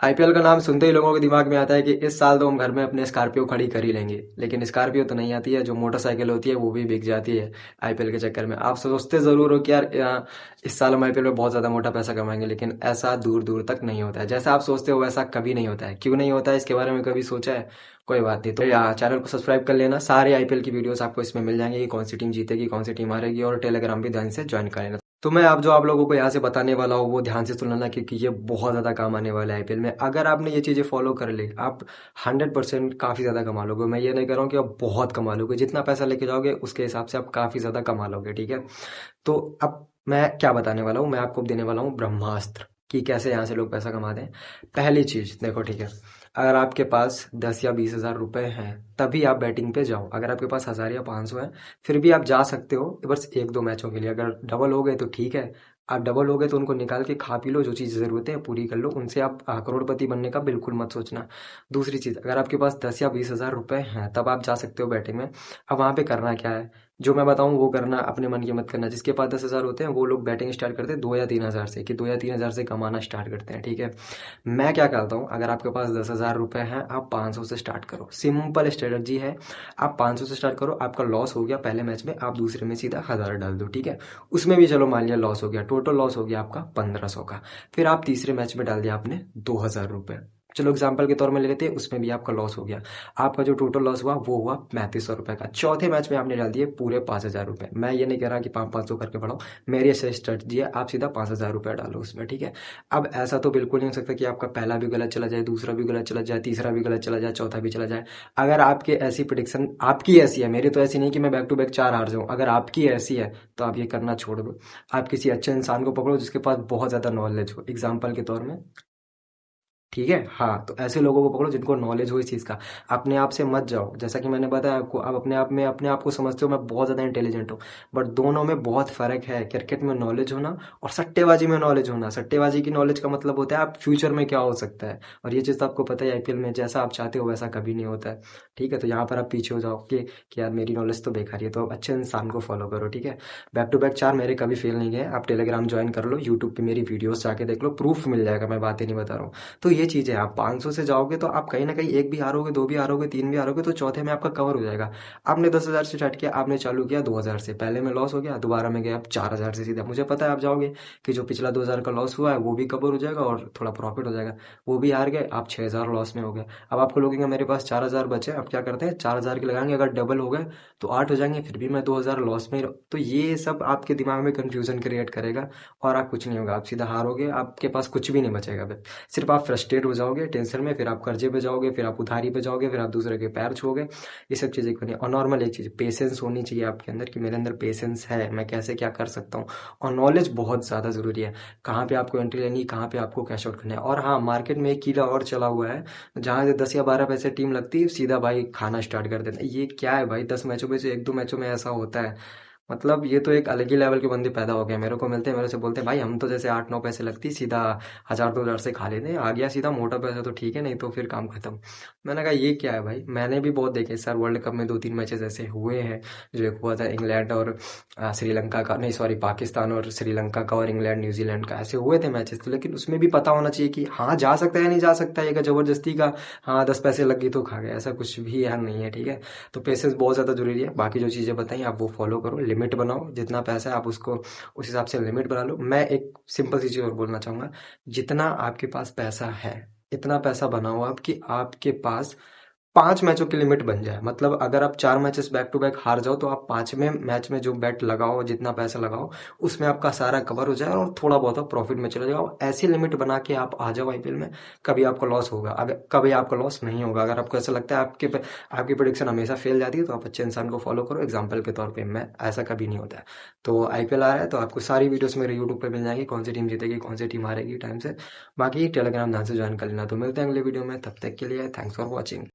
IPL का नाम सुनते ही लोगों के दिमाग में आता है कि इस साल तो हम घर में अपने स्कॉर्पियो खड़ी कर ही लेंगे, लेकिन स्कॉर्पियो तो नहीं आती है। जो मोटरसाइकिल होती है वो भी बिक जाती है आईपीएल के चक्कर में। आप सोचते जरूर हो कि यार इस साल हम आईपीएल में बहुत ज्यादा मोटा पैसा कमाएंगे, लेकिन ऐसा दूर दूर तक नहीं होता है। जैसा आप सोचते हो वैसा कभी नहीं होता है। क्यों नहीं होता है इसके बारे में कभी सोचा है? कोई बात नहीं, तो यहाँ चैनल को सब्सक्राइब कर लेना। सारे आईपीएल की वीडियोस आपको इसमें मिल जाएंगे कि कौन सी टीम जीतेगी, कौन सी टीम हारेगी, और टेलीग्राम भी ध्यान से ज्वाइन कर लेना। तो मैं आप जो आप लोगों को यहाँ से बताने वाला हूँ वो ध्यान से सुनना, क्योंकि ये बहुत ज़्यादा काम आने वाला है आईपीएल में। अगर आपने ये चीज़ें फॉलो कर ली, आप 100% काफ़ी ज़्यादा कमा लोगे। मैं ये नहीं कह रहा हूँ कि आप बहुत कमा लोगे, जितना पैसा लेके जाओगे उसके हिसाब से आप काफ़ी ज़्यादा कमा लोगे, ठीक है। तो अब मैं क्या बताने वाला हूँ, मैं आपको देने वाला हूँ ब्रह्मास्त्र कि कैसे यहाँ से लोग पैसा कमाते हैं। पहली चीज़ देखो, ठीक है, अगर आपके पास 10 या 20 हज़ार रुपए हैं तभी आप बैटिंग पे जाओ। अगर आपके पास 1000 या 500 है फिर भी आप जा सकते हो, बस 1-2 मैचों के लिए। अगर डबल हो गए तो ठीक है, आप डबल हो गए तो उनको निकाल के खा पी लो, जो चीज़ ज़रूरत है पूरी कर लो। उनसे आप करोड़पति बनने का बिल्कुल मत सोचना। दूसरी चीज़, अगर आपके पास 10 या 20 हज़ार रुपए हैं तब आप जा सकते हो बैटिंग में। अब वहाँ पे करना क्या है, जो मैं बताऊँ वो करना, अपने मन की मत करना। जिसके पास 10 हज़ार होते हैं वो लोग बैटिंग स्टार्ट करते हैं 2 या 3 हज़ार से, कि 2 या 3 हज़ार से कमाना स्टार्ट करते हैं, ठीक है। मैं क्या करता हूँ, अगर आपके पास 10 हज़ार रुपए हैं आप 500 से स्टार्ट करो। सिंपल स्ट्रेटजी है, आप 500 से स्टार्ट करो। आपका लॉस हो गया पहले मैच में, आप दूसरे में सीधा 1000 डाल दो, ठीक है। उसमें भी चलो मान लिया लॉस हो गया, टोटल लॉस हो गया आपका 1500 का। फिर आप तीसरे मैच में डाल दिया आपने 2000 रुपए। चलो एग्जाम्पल के तौर में ले लेते हैं, उसमें भी आपका लॉस हो गया। आपका जो टोटल लॉस हुआ वो हुआ 3500 रुपए का। चौथे मैच में आपने डाल दिए पूरे 5000 रुपए। मैं ये नहीं कह रहा कि 500 करके बढ़ाओ, मेरी ऐसी स्ट्रेटजी है, आप सीधा 5000 रुपये डालो उसमें, ठीक है। अब ऐसा तो बिल्कुल नहीं हो सकता कि आपका पहला भी गलत चला जाए, दूसरा भी गलत चला जाए, तीसरा भी गलत चला जाए, चौथा भी चला जाए। अगर आपकी ऐसी प्रिडिक्शन आपकी ऐसी है, मेरी तो ऐसी नहीं कि मैं बैक टू बैक 4 हार जाऊं, अगर आपकी ऐसी है तो आप ये करना छोड़ दो। आप किसी अच्छे इंसान को पकड़ो जिसके पास बहुत ज्यादा नॉलेज हो, एग्जाम्पल के तौर में, ठीक है। हाँ, तो ऐसे लोगों को पकड़ो जिनको नॉलेज हो इस चीज़ का। अपने आप से मत जाओ, जैसा कि मैंने बताया आपको। आप अपने आप को समझते हो मैं बहुत ज़्यादा इंटेलिजेंट हूँ, बट दोनों में बहुत फ़र्क है। क्रिकेट में नॉलेज होना और सट्टेबाजी में नॉलेज होना। सट्टेबाजी की नॉलेज का मतलब होता है आप फ्यूचर में क्या हो सकता है, और ये चीज़ तो आपको पता है आईपीएल में जैसा आप चाहते हो वैसा कभी नहीं होता है, ठीक है। तो यहाँ पर आप पीछे हो जाओ कि यार मेरी नॉलेज तो बेकार ही है, तो आप अच्छे इंसान को फॉलो करो, ठीक है। बैक टू बैक 4 मेरे कभी फेल नहीं गए। आप टेलीग्राम ज्वाइन कर लो, यूट्यूब पे मेरी वीडियोस जाके देख लो, प्रूफ मिल जाएगा, मैं बातें नहीं बता रहा हूँ। तो ये चीज़ है, आप 500 से जाओगे तो आप कहीं ना कहीं एक भी हारोगे, दो भी हारोगे, तीन भी हारोगे, तो चौथे में आपका कवर हो जाएगा। आपने 10 हज़ार से स्टार्ट किया, आपने चालू किया 2000 से, पहले में लॉस हो गया, दोबारा में गए आप 4000 से सीधा। मुझे पता है आप जाओगे कि जो पिछला 2000 का लॉस हुआ है वो भी कवर हो जाएगा और थोड़ा प्रॉफिट हो जाएगा। वो भी हार गए, आप 6000 लॉस में हो गए। अब आपको लगेगा मेरे पास 4000 बचे, अब क्या करते हैं 4000 के लगाएंगे, अगर डबल हो गए तो 8 हो जाएंगे, फिर भी मैं 2000 लॉस में तो ये सब आपके दिमाग में कंफ्यूजन क्रिएट करेगा और आप कुछ नहीं होगा, आप सीधा हारोगे, आपके पास कुछ भी नहीं बचेगा। सिर्फ आप फ्रस्ट्रेट हो जाओगे टेंशन में, फिर आप कर्जे पे जाओगे, फिर आप उधारी पे जाओगे, फिर आप दूसरे के पैर छूओगे। ये सब चीज़ें करनी। और नॉर्मल एक चीज़, पेशेंस होनी चाहिए आपके अंदर कि मेरे अंदर पेशेंस है, मैं कैसे क्या कर सकता हूँ। और नॉलेज बहुत ज़्यादा ज़रूरी है, कहाँ पे आपको एंट्री लेनी, कहाँ पे आपको कैश आउट करना है। और हाँ, मार्केट में एक कीड़ा और चला हुआ है, जहाँ से 10 या 12 पैसे टीम लगती है सीधा भाई खाना स्टार्ट कर देता है। ये क्या है भाई, 10 मैचों में से 1-2 मैचों में ऐसा होता है। मतलब ये तो एक अलग ही लेवल के बंदे पैदा हो गए। मेरे को मिलते हैं, मेरे से बोलते हैं भाई हम तो जैसे 8-9 पैसे लगती सीधा 1000-2000 से खा लेते हैं, आ गया सीधा मोटा पैसा तो ठीक है, नहीं तो फिर काम खत्म। मैंने कहा ये क्या है भाई, मैंने भी बहुत देखे सर। वर्ल्ड कप में 2-3 मैचेस ऐसे हुए हैं। जो एक हुआ था इंग्लैंड और श्रीलंका का, नहीं सॉरी, पाकिस्तान और श्रीलंका का, और इंग्लैंड न्यूजीलैंड का, ऐसे हुए थे मैचेस। तो लेकिन उसमें भी पता होना चाहिए कि हाँ जा सकता है या नहीं जा सकता है, ये क्या जबरदस्ती का हाँ 10 पैसे लग गई तो खा गया, ऐसा कुछ भी यार नहीं है, ठीक है। तो पेशेंस बहुत ज़्यादा जरूरी है। बाकी जो चीज़ें बताई आप वो फॉलो करो, लिमिट बनाओ, जितना पैसा है आप उसको उस हिसाब से लिमिट बना लो। मैं एक सिंपल सी चीज़ और बोलना चाहूँगा, जितना आपके पास पैसा है इतना पैसा बनाओ आप कि आपके पास 5 मैचों की लिमिट बन जाए। मतलब अगर आप 4 मैचेस बैक टू बैक हार जाओ तो आप 5वें मैच में जो बेट लगाओ, जितना पैसा लगाओ, उसमें आपका सारा कवर हो जाए और थोड़ा बहुत आप प्रॉफिट में चले जाओ। ऐसी लिमिट बना के आप आ जाओ आईपीएल में, कभी आपका लॉस होगा, अगर कभी आपका लॉस नहीं होगा। अगर आपको ऐसा लगता है आपकी प्रोडिक्शन हमेशा फेल जाती है तो आप अच्छे इंसान को फॉलो करो। एग्जाम्पल के तौर पर मैं, ऐसा कभी नहीं होता है। तो आईपीएल आ रहा है तो आपको सारी वीडियोस मेरे यूट्यूब पर मिल जाएंगी, कौन सी टीम जीतेगी, कौन सी टीम हारेगी टाइम से। बाकी टेलीग्राम ध्यान से ज्वाइन कर लेना। तो मिलते हैं अगले वीडियो में, तब तक के लिए थैंक्स फॉर वॉचिंग।